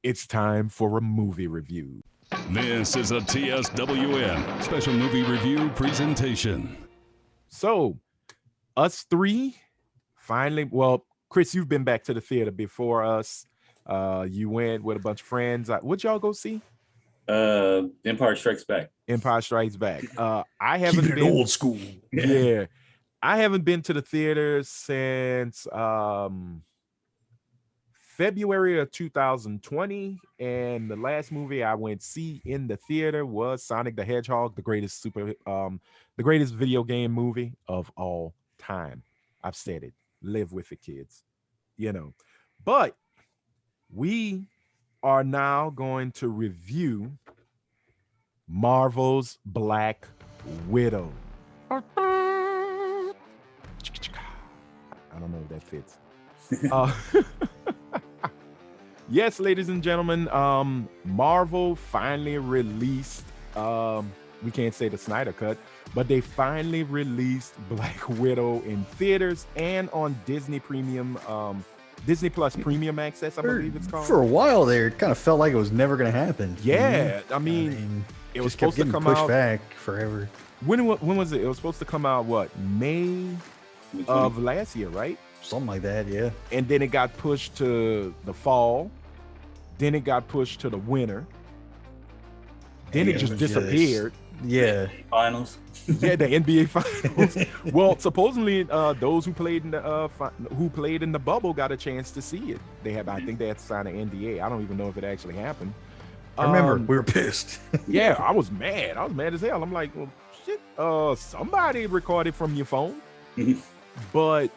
It's time for a movie review. This is a TSWN special movie review presentation. So, us three finally, well, Chris, you've been back to the theater before us. You went with a bunch of friends. What'd y'all go see? Empire Strikes Back. Empire Strikes Back. I haven't Keeping it been old school. Yeah. I haven't been to the theater since February of 2020, and the last movie I went see in the theater was Sonic the Hedgehog, the greatest video game movie of all time. I've said it. Live with the kids, But we are now going to review Marvel's Black Widow. I don't know if that fits. Yes, ladies and gentlemen, Marvel finally released, we can't say the Snyder Cut, but they finally released Black Widow in theaters and on Disney Plus Premium Access, I believe it's called. For a while there, it kind of felt like it was never going to happen. Yeah, I mean it was supposed to come pushed out back forever. When was it? It was supposed to come out, May of last year, right? Something like that, yeah. And then it got pushed to the fall. Then it got pushed to the winter. Then it just disappeared. Yeah. Finals. Yeah, the NBA finals. Well, supposedly those who played in the bubble got a chance to see it. I think they had to sign an NDA. I don't even know if it actually happened. I remember we were pissed. Yeah, I was mad. I was mad as hell. I'm like, well, shit. Somebody recorded from your phone, but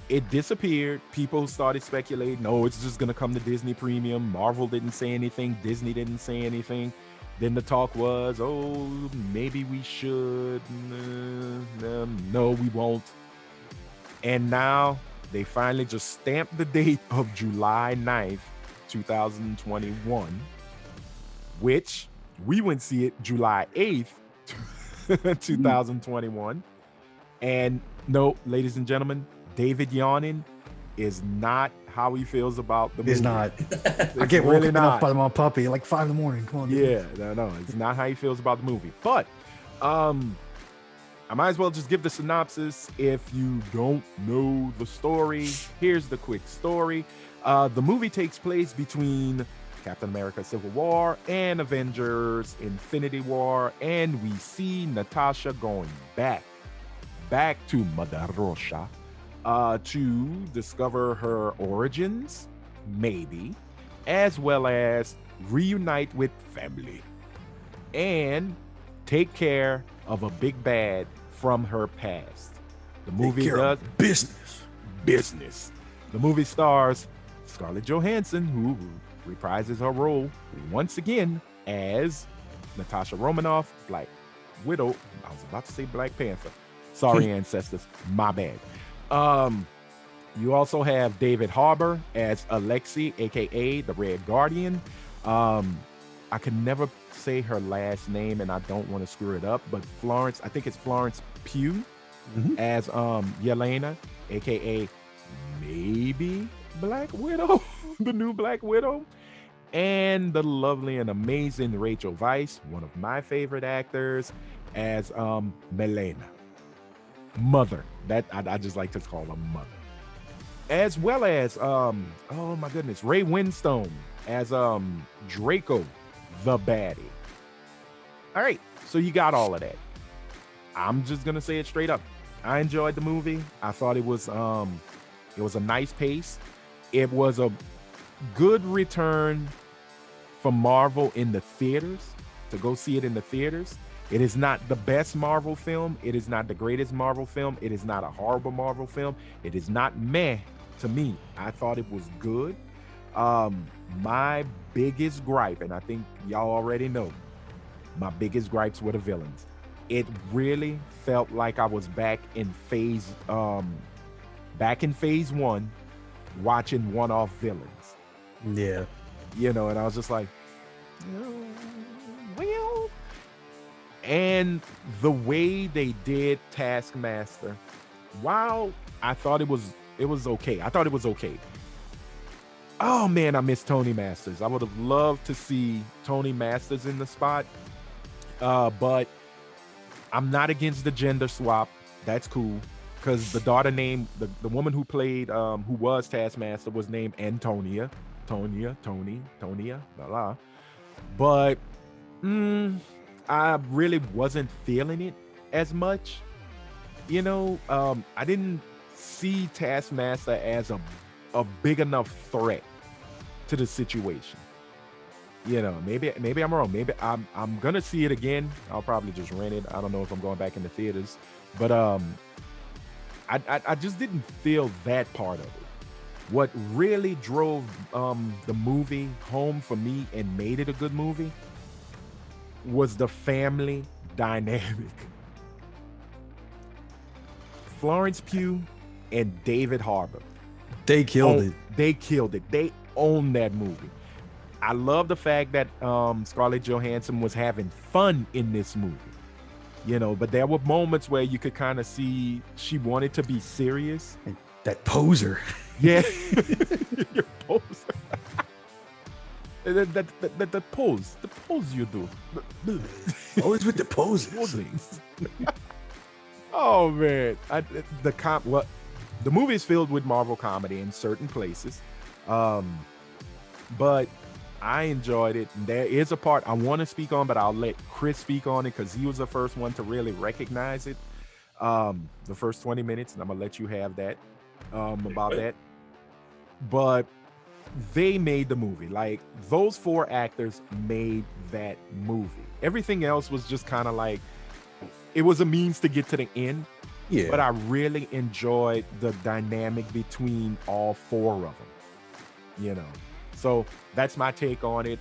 it disappeared. People started speculating, oh, it's just going to come to Disney Premium. Marvel didn't say anything. Disney didn't say anything. Then the talk was, oh, maybe we should. No, we won't. And now they finally just stamped the date of July 9th, 2021, which we went see it July 8th, 2021. And no, ladies and gentlemen, David yawning is not how he feels about the movie. It's not. I get really woken up by my puppy at like 5 a.m. Come on. Yeah, no, it's not how he feels about the movie. But I might as well just give the synopsis. If you don't know the story, here's the quick story. The movie takes place between Captain America Civil War and Avengers Infinity War, and we see Natasha going back to Mother Russia to discover her origins, maybe, as well as reunite with family and take care of a big bad from her past. The movie does business. The movie stars Scarlett Johansson, who reprises her role once again as Natasha Romanoff, Black Widow. I was about to say Black Panther. Sorry, ancestors. My bad. You also have David Harbour as Alexei, aka the Red Guardian. I can never say her last name, and I don't want to screw it up, but I think it's Florence Pugh as Yelena, aka maybe Black Widow, the new Black Widow. And the lovely and amazing Rachel Weisz, one of my favorite actors, as Melena. Mother. That I just like to call her Mother. As well as oh my goodness, Ray Winstone as Draco the baddie. All right, so you got all of that. I'm just gonna say it straight up. I enjoyed the movie. I thought it was a nice pace. It was a good return for Marvel in the theaters, to go see it in the theaters. It is not the best Marvel film. It is not the greatest Marvel film. It is not a horrible Marvel film. It is not meh to me. I thought it was good. My biggest gripe, and I think y'all already know, my biggest gripes were the villains. It really felt like I was back in phase one, watching one-off villains. Yeah. And I was just like, well. And the way they did Taskmaster, while I thought it was okay. I thought it was okay. Oh man, I miss Tony Masters. I would have loved to see Tony Masters in the spot. But I'm not against the gender swap. That's cool. Because the daughter named the woman who played who was Taskmaster was named Antonia. Tonia, la la. But I really wasn't feeling it as much. I didn't see Taskmaster as a big enough threat to the situation. Maybe I'm wrong. Maybe I'm gonna see it again. I'll probably just rent it. I don't know if I'm going back in the theaters, but I just didn't feel that part of it. What really drove the movie home for me and made it a good movie was the family dynamic. Florence Pugh and David Harbour. They killed it. They killed it. They owned that movie. I love the fact that Scarlett Johansson was having fun in this movie. But there were moments where you could kind of see she wanted to be serious. That poser. Yeah. Your pose. The pose you do. Always with the poses. Oh man, the movie is filled with Marvel comedy in certain places, but I enjoyed it. And there is a part I want to speak on, but I'll let Chris speak on it because he was the first one to really recognize it. The first 20 minutes, and I'm gonna let you have that about that. But they made the movie. Like, those 4 actors made that movie. Everything else was just kind of like, it was a means to get to the end. Yeah. But I really enjoyed the dynamic between all 4 of them. So that's my take on it.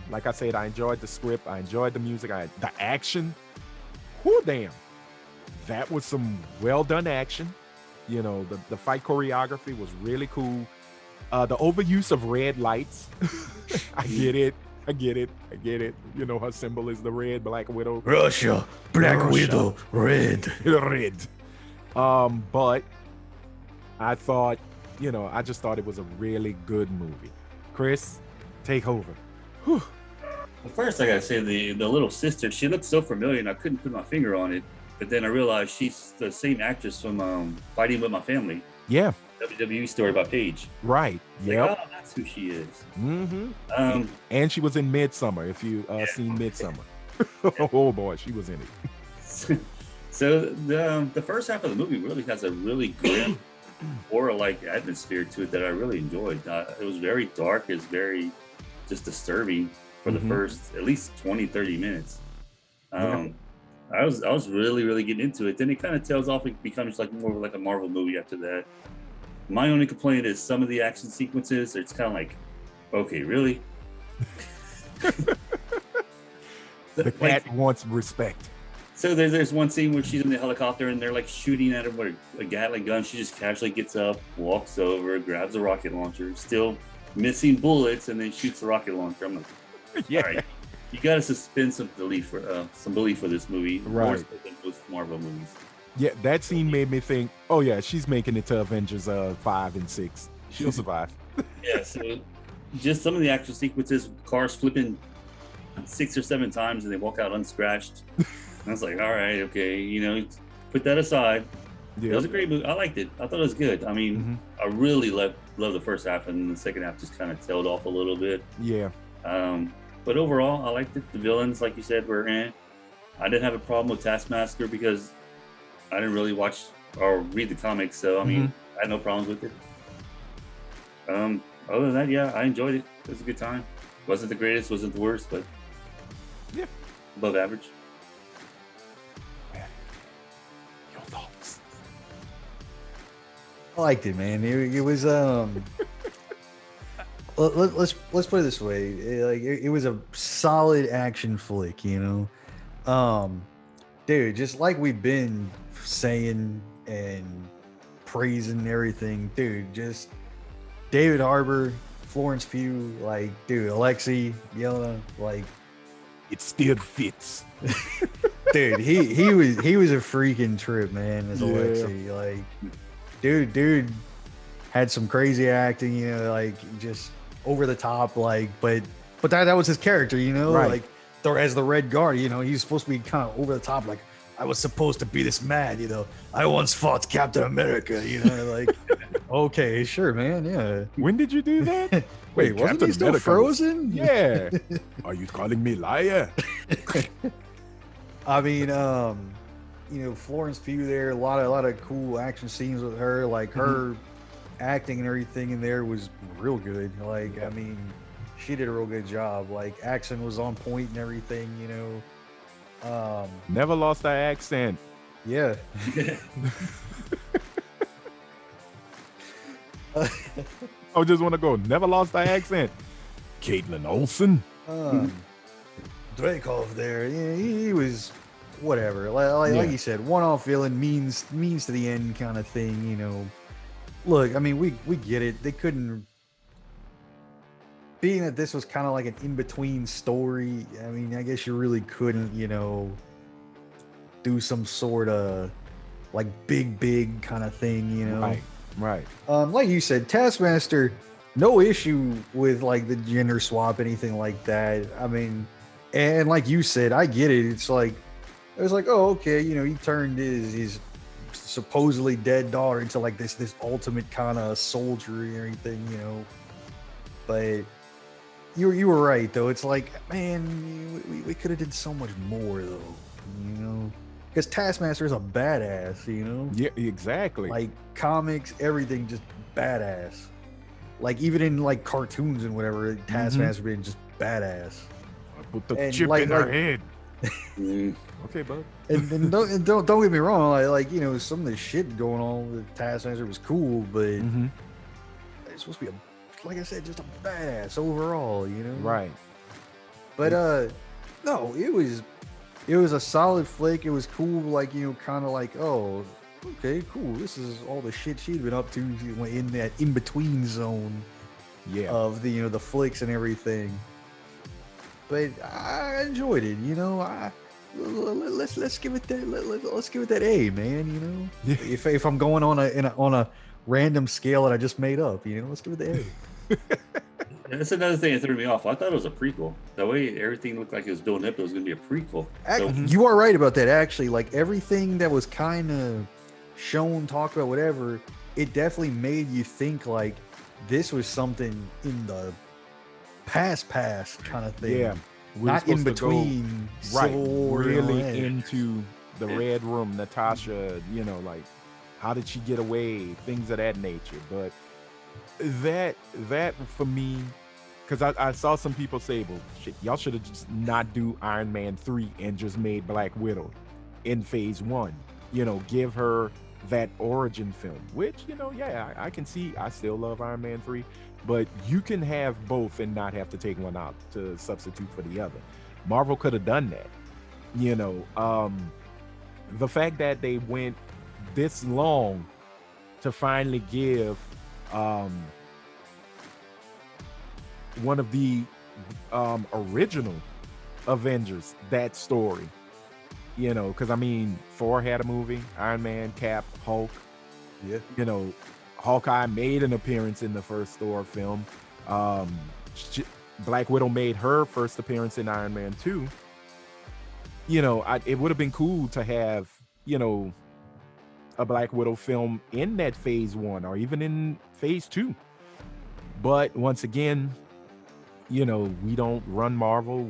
Like I said, I enjoyed the script. I enjoyed the music. The action. Whoo, damn. That was some well done action. The fight choreography was really cool. The overuse of red lights. I get it. Her symbol is the red Black Widow. Russia, Black Widow, red. Red. But I thought, I just thought it was a really good movie. Chris, take over. Well, first I gotta say the little sister, she looked so familiar and I couldn't put my finger on it. But then I realized she's the same actress from Fighting With My Family. Yeah. WWE story about Paige. Right. Yeah. Like, oh, that's who she is. Mm-hmm. And she was in Midsummer, if you seen Midsummer. Oh boy, she was in it. So the first half of the movie really has a really grim horror-like atmosphere to it that I really enjoyed. It was very dark. It's very just disturbing for the first at least 20-30 minutes. I was really, really getting into it. Then it kind of tails off and becomes like more like a Marvel movie after that. My only complaint is some of the action sequences, it's kind of like, okay, really? The cat wants respect. So there's one scene where she's in the helicopter and they're like shooting at her with a Gatling gun. She just casually gets up, walks over, grabs a rocket launcher, still missing bullets, and then shoots the rocket launcher. I'm like, Yeah. all right, you got to suspend some belief for this movie, Right? more so than most Marvel movies. Yeah, that scene made me think, oh yeah, she's making it to Avengers 5 and 6. She'll survive. Yeah, so just some of the action sequences, cars flipping 6 or 7 times and they walk out unscratched. I was like, all right, okay, put that aside. Yeah. It was a great movie. I liked it. I thought it was good. I mean, I really loved the first half, and the second half just kind of tailed off a little bit. Yeah. But overall, I liked it. The villains, like you said, were I didn't have a problem with Taskmaster because I didn't really watch or read the comics, so I mean, I had no problems with it. Other than that, yeah, I enjoyed it. It was a good time. Wasn't the greatest, wasn't the worst, but Yeah. above average. Your thoughts? I liked it, man. It was let's put it this way. It was a solid action flick, dude, just like we've been saying and praising everything, dude, just David Harbour, Florence Pugh, like, dude, Alexei, Yelena, like, It still fits. dude, he was a freaking trip, man, as Alexei. Like, dude had some crazy acting, like, just over the top, like, but that was his character, you know, Right. like as the Red Guard, you know, he's supposed to be kind of over the top, like I was supposed to be this man, you know. I once fought Captain America, you know, like okay, sure, man, yeah. When did you do that? Wait, wasn't Captain he still America was- frozen? Yeah. Are you calling me liar? I mean, you know, Florence Pugh there, a lot of cool action scenes with her, like her acting and everything in there was real good. Like, I mean, she did a real good job. Like, accent was on point and everything, you know. Never lost that accent. Yeah. I just want to go. Never lost that accent. Caitlin Olsen. Dreykov there, yeah, he was whatever. Like you said, one-off villain means to the end kind of thing, you know. Look, I mean, we get it. They couldn't, being that this was kind of like an in-between story. I mean, I guess you really couldn't, you know, do some sort of like big kind of thing, you know. Right. Like you said, Taskmaster, no issue with like the gender swap, anything like that. I mean, and like you said, I get it. It's like, oh, okay, you know, he turned his supposedly dead daughter into like this ultimate kind of soldier and everything, you know. But you were right though. It's like, man, we could have did so much more though, you know. Because Taskmaster is a badass, you know. Yeah, exactly. Like comics, everything just badass. Like even in like cartoons and whatever, Taskmaster being just badass. Put the and chip like- in her like- head. Okay, bud. And don't get me wrong, like you know, some of the shit going on with Taskmaster was cool, but it's supposed to be like I said, just a badass overall, you know. Right. But no, it was a solid flick. It was cool, like you know, kind of like, oh, okay, cool. This is all the shit she'd been up to in that in between zone Yeah. of the, you know, the flicks and everything. But I enjoyed it, you know. Let's give it that let's give it that A, man. You know, if I'm going on a random scale that I just made up, you know, let's give it the A. That's another thing that threw me off. I thought it was a prequel. The way everything looked like it was building up, it was going to be a prequel. So, You are right about that. Actually, like everything that was kind of shown, talked about, whatever, it definitely made you think like this was something in the past kind of thing. Yeah. We're Not in supposed to go- between. right, Civil War and all really that. into the Red Room, Natasha, you know, like how did she get away, things of that nature. But that for me, because I saw some people say, well, shit, y'all should have just not do Iron Man 3 and just made Black Widow in phase 1, you know, give her that origin film, which, you know, yeah, I can see. I still love Iron Man 3, but you can have both and not have to take one out to substitute for the other. Marvel could have done that, you know. The fact that they went this long to finally give one of the original Avengers that story, you know, because I mean, Thor had a movie, Iron Man, Cap, Hulk, Yeah. you know, Hawkeye made an appearance in the first Thor film. Black Widow made her first appearance in Iron Man 2. You know, it would have been cool to have, you know, a Black Widow film in that phase 1 or even in phase 2. But once again, you know, we don't run Marvel.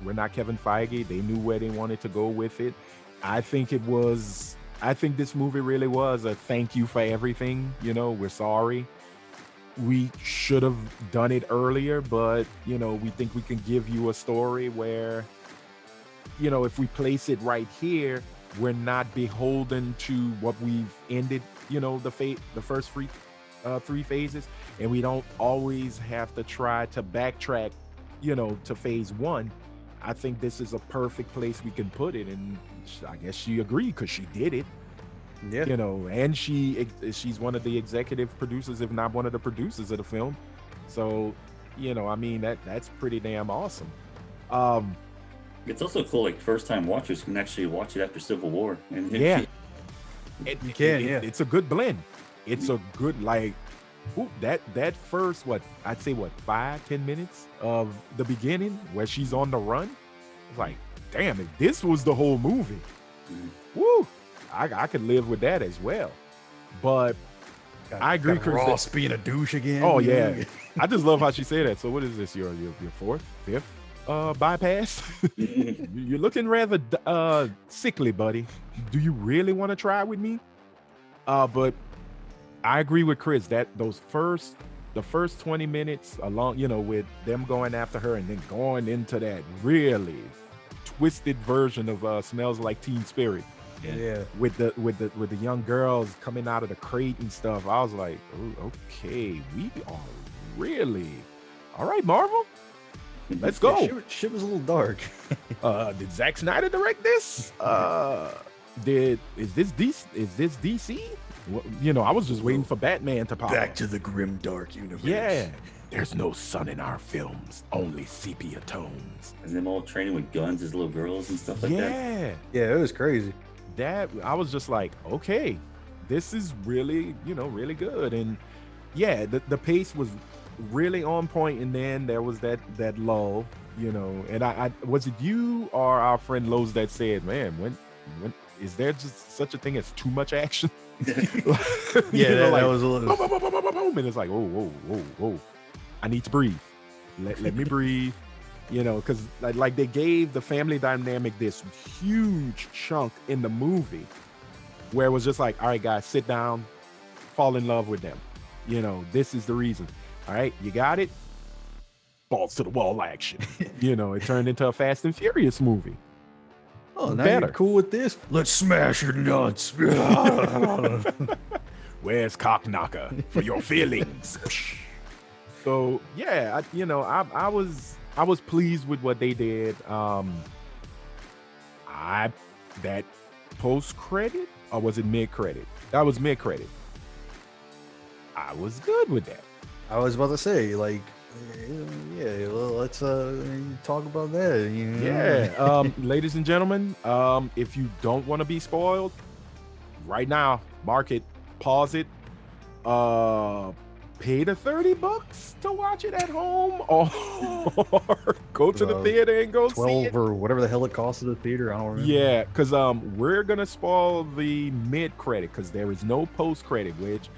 We're not Kevin Feige. They knew where they wanted to go with it. I think this movie really was a thank you for everything. You know, we're sorry. We should have done it earlier, but, you know, we think we can give you a story where, you know, if we place it right here, we're not beholden to what we've ended, you know, the first three phases, and we don't always have to try to backtrack, you know, to phase 1. I think this is a perfect place we can put it, and I guess she agreed because she did it. Yeah. You know, and she's one of the executive producers, if not one of the producers of the film. So, you know, I mean, that's pretty damn awesome. it's also cool, like first time watchers can actually watch it after Civil War. And Yeah. You can, yeah. It's a good blend. It's a good, like, Ooh, that first, what I'd say, what 5-10 minutes of the beginning where she's on the run. It's like, damn, if this was the whole movie, woo, I could live with that as well. But I agree, Chris. Ross being a douche again. Oh yeah, I just love how she said that. So what is this? Your fourth, fifth bypass? You're looking rather sickly, buddy. Do you really want to try with me? But I agree with Chris that the first 20 minutes along, with them going after her and then going into that really twisted version of Smells Like Teen Spirit. Yeah. With the young girls coming out of the crate and stuff. I was like, oh, okay, we are really all right, Marvel. Let's go. Yeah, shit was a little dark. Did Zack Snyder direct this? Is this DC? Well, I was just waiting for Batman to pop Back up. to the grim dark universe. Yeah. There's no sun in our films, only sepia tones. And them all training with guns as little girls and stuff like that. Yeah, it was crazy. That I was just like, okay, this is really, really good. And yeah, the pace was really on point, and then there was that lull, and I was it you or our friend Lowe's that said, man, when is there just such a thing as too much action? Yeah, that was a little boom, boom, boom, boom, boom, boom, and it's like, whoa, I need to breathe. Let me breathe. Because like they gave the family dynamic this huge chunk in the movie where it was just like, all right, guys, sit down, fall in love with them. This is the reason. All right, you got it. Balls to the wall action. It turned into a Fast and Furious movie. Oh, now Better. you're cool with this? Let's smash your nuts. Where's Cock Knocker for your feelings? So yeah, I was pleased with what they did. That post credit, or was it mid credit? That was mid credit. I was good with that. I was about to say, like, yeah, well, let's talk about that. Yeah, ladies and gentlemen, if you don't want to be spoiled, right now, mark it, pause it, pay the $30 to watch it at home, or go to the theater and go 12 see it. or whatever the hell it costs at the theater. I don't remember. Yeah, because we're gonna spoil the mid credit because there is no post credit, which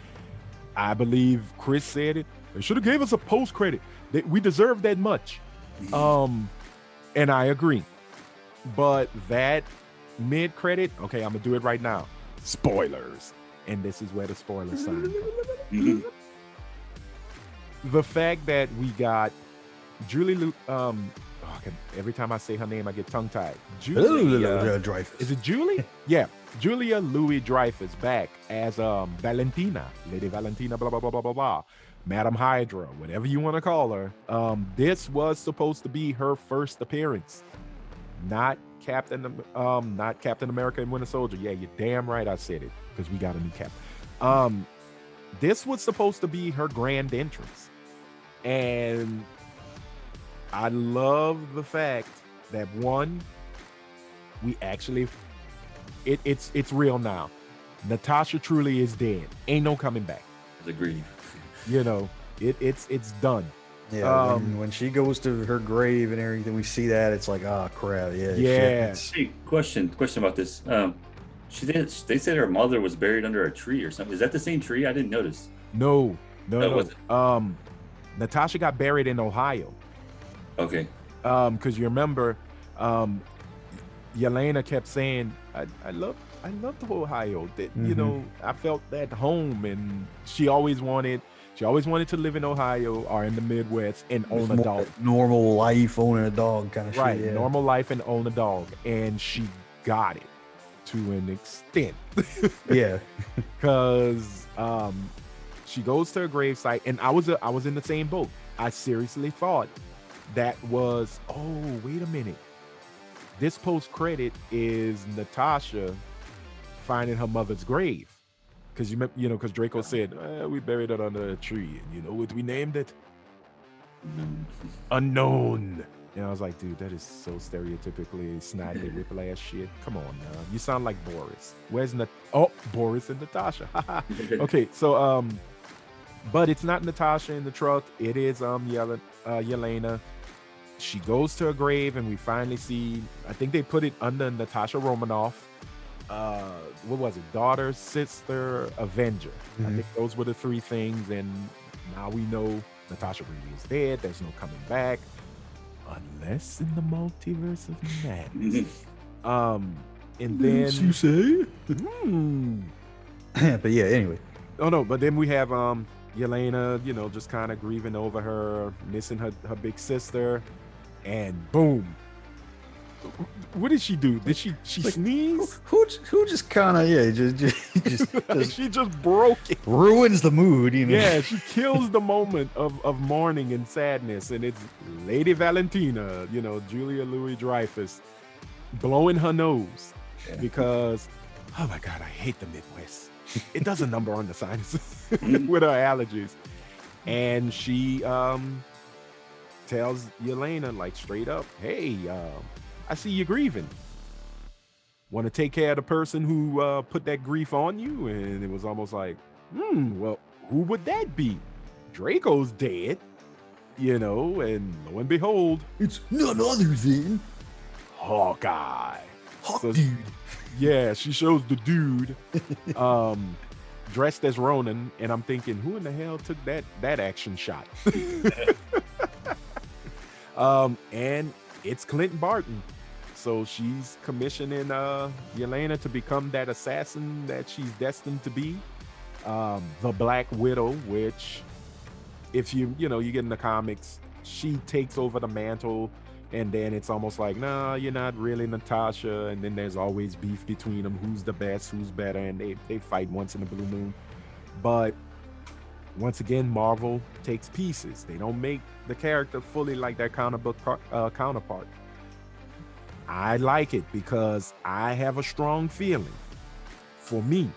I believe Chris said it. They should have gave us a post credit. We deserve that much. And I agree. But that mid credit, okay, I'm gonna do it right now. Spoilers, and this is where the spoiler sign comes. The fact that we got Julie, every time I say her name, I get tongue-tied. Julia Dreyfus. Is it Julie? Yeah, Julia Louis-Dreyfus back as Valentina, Lady Valentina, blah blah blah blah blah blah, Madam Hydra, whatever you want to call her. This was supposed to be her first appearance, not Captain America and Winter Soldier. Yeah, you're damn right, I said it because we got a new Cap. This was supposed to be her grand entrance. And I love the fact that one, we actually, it's real now. Natasha truly is dead. Ain't no coming back. Agreed. It's done. Yeah, when she goes to her grave and everything, we see that, it's like, oh crap, yeah. Hey, question about this. They said her mother was buried under a tree or something. Is that the same tree? I didn't notice. No. Was it? Natasha got buried in Ohio. Okay. Because you remember, Yelena kept saying, I loved Ohio. That I felt at home, and she always wanted to live in Ohio or in the Midwest and own a dog. Normal life, owning a dog kind of Right, shit. Yeah. normal life and own a dog, and she got it to an extent. Yeah. Because she goes to her gravesite, and I was in the same boat. I seriously thought that was, oh, wait a minute. This post credit is Natasha finding her mother's grave, because because Draco said we buried it under a tree, and you know what we named it? Unknown. And I was like, dude, that is so stereotypically snidely whiplash shit. Come on now, you sound like Boris. Where's Boris and Natasha? Okay, so But it's not Natasha in the truck. It is Yelena. She goes to her grave, and we finally see, I think they put it under Natasha Romanoff. What was it? Daughter, sister, Avenger. I think those were the three things. And now we know Natasha really is dead. There's no coming back. Unless in the multiverse of madness. And then you say? But yeah, anyway. Oh no, but then we have Yelena, just kind of grieving over her missing her big sister, and boom. What did she do? Did she sneeze? Who just kind of just She just broke it. Ruins the mood, Yeah, she kills the moment of mourning and sadness, and it's Lady Valentina, Julia Louis-Dreyfus, blowing her nose because, oh my God, I hate the Midwest. It does a number on the sinuses with her allergies, and she tells Yelena like straight up, "Hey, I see you grieving. Want to take care of the person who put that grief on you?" And it was almost like, well, who would that be? Draco's dead, and lo and behold, it's none other than Hawkeye. Dude. Yeah, she shows the dude dressed as Ronan, and I'm thinking, who in the hell took that action shot? And it's Clint Barton. So she's commissioning Yelena to become that assassin that she's destined to be, the Black Widow, which if you get in the comics, she takes over the mantle, and then it's almost like, nah, you're not really Natasha, and then there's always beef between them, who's the best, who's better, and they fight once in a blue moon. But once again, Marvel takes pieces. They don't make the character fully like their counterpart. I like it because I have a strong feeling. For me,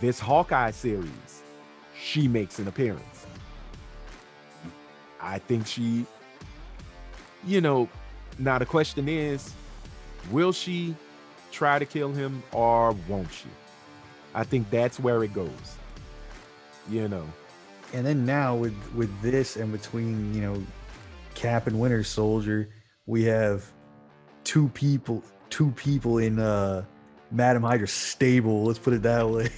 this Hawkeye series, she makes an appearance. I think she, now the question is, will she try to kill him or won't she? I think that's where it goes. And then now with this and between, Cap and Winter Soldier, we have two people in Madam Hydra's stable, let's put it that way.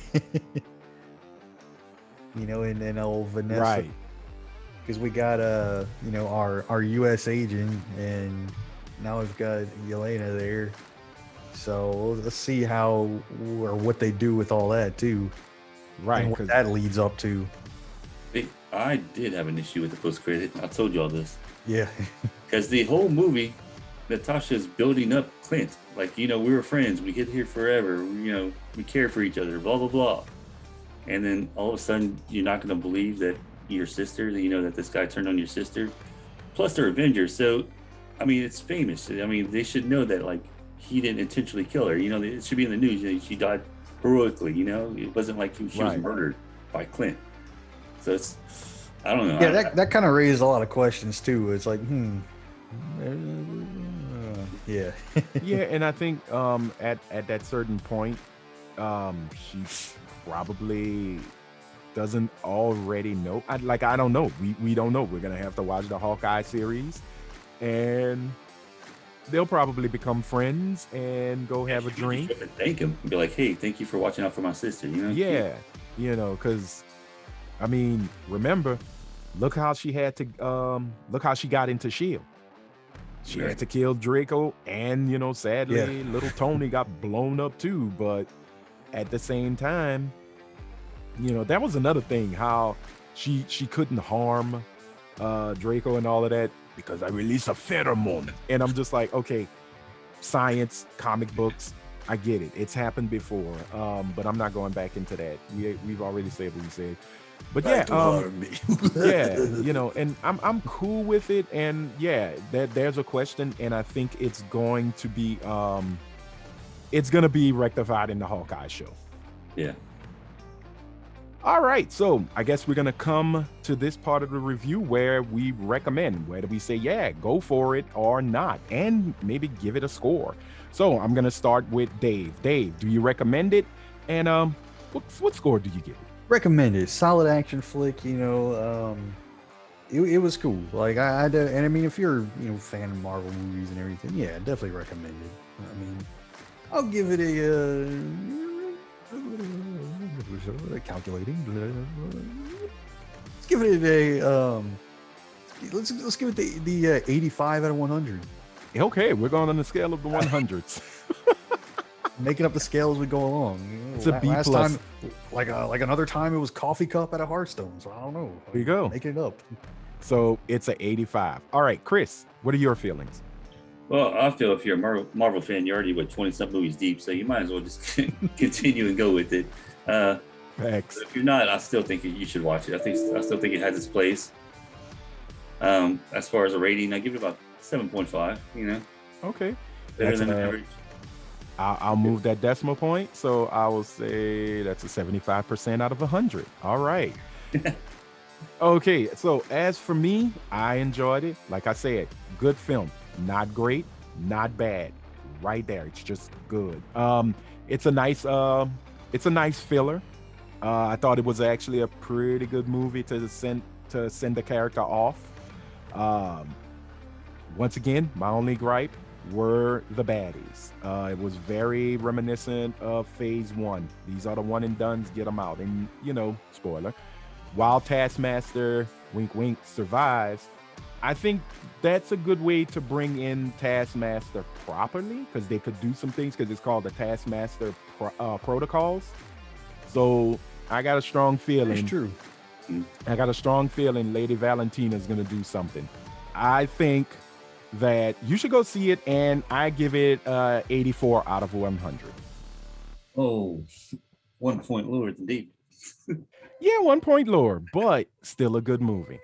And old Vanessa. Right. Because we got our US agent, and now we've got Yelena there. So let's see how or what they do with all that too. Right. And what that leads up to. I did have an issue with the post credit. I told you all this. Yeah. Because the whole movie, Natasha's building up Clint. Like, we were friends. We hid here forever. We cared for each other, blah, blah, blah. And then all of a sudden, you're not going to believe that your sister, that this guy turned on your sister. Plus, they're Avengers. So, it's famous. They should know that, like, he didn't intentionally kill her. It should be in the news. She died heroically, It wasn't like she was murdered by Clint. So it's, I don't know. Yeah, that kind of raised a lot of questions, too. It's like, yeah. Yeah, and I think at that certain point, she probably doesn't already know. I don't know. We don't know. We're gonna have to watch the Hawkeye series, and they'll probably become friends and go have a drink. Thank him. Be like, hey, thank you for watching out for my sister. Yeah, because remember, look how she had to look how she got into S.H.I.E.L.D. She had to kill Draco, and sadly, little Tony got blown up too. But at the same time, that was another thing, how she couldn't harm Draco and all of that because I released a pheromone. And I'm just like, okay, science, comic books, I get it. It's happened before, but I'm not going back into that. We've already said what we said. But and I'm cool with it. And there's a question, and I think it's going to be rectified in the Hawkeye show. Yeah. All right, so I guess we're gonna come to this part of the review where we recommend, whether we say, yeah, go for it or not, and maybe give it a score. So I'm gonna start with Dave. Dave, do you recommend it? And what score do you give it? recommended. Solid action flick. It was cool. Like and I mean, if you're fan of Marvel movies and everything, yeah, definitely recommend it. I mean, I'll give it a calculating. Let's give it let's give it the 85 out of 100. Okay, we're going on the scale of the 100s. Making up the scale as we go along. It's a B last plus. time, like another time, it was coffee cup at a Hearthstone. So I don't know. There you go. Making it up. So it's an 85. All right, Chris, what are your feelings? Well, I feel if you're a Marvel fan, you're already 20-some movies deep, so you might as well just continue and go with it. Facts. If you're not, I still think you should watch it. I still think it has its place. As far as a rating, I give it about 7.5. Okay. Better than average. I'll move that decimal point. So I will say that's a 75% out of 100. All right. Okay. So as for me, I enjoyed it. Like I said, good film. Not great, not bad. Right there. It's just good. It's a nice filler. I thought it was actually a pretty good movie to send the character off. Once again, my only gripe were the baddies. It was very reminiscent of Phase 1. These are the one and dones, get them out. And, spoiler, while Taskmaster, wink, wink, survives, I think that's a good way to bring in Taskmaster properly, because they could do some things, because it's called the Taskmaster Protocols. So I got a strong feeling. It's true. I got a strong feeling Lady Valentina is going to do something. I think that you should go see it, and I give it 84 out of 100. Oh, 1 point lower than deep. Yeah, 1 point lower, but still a good movie.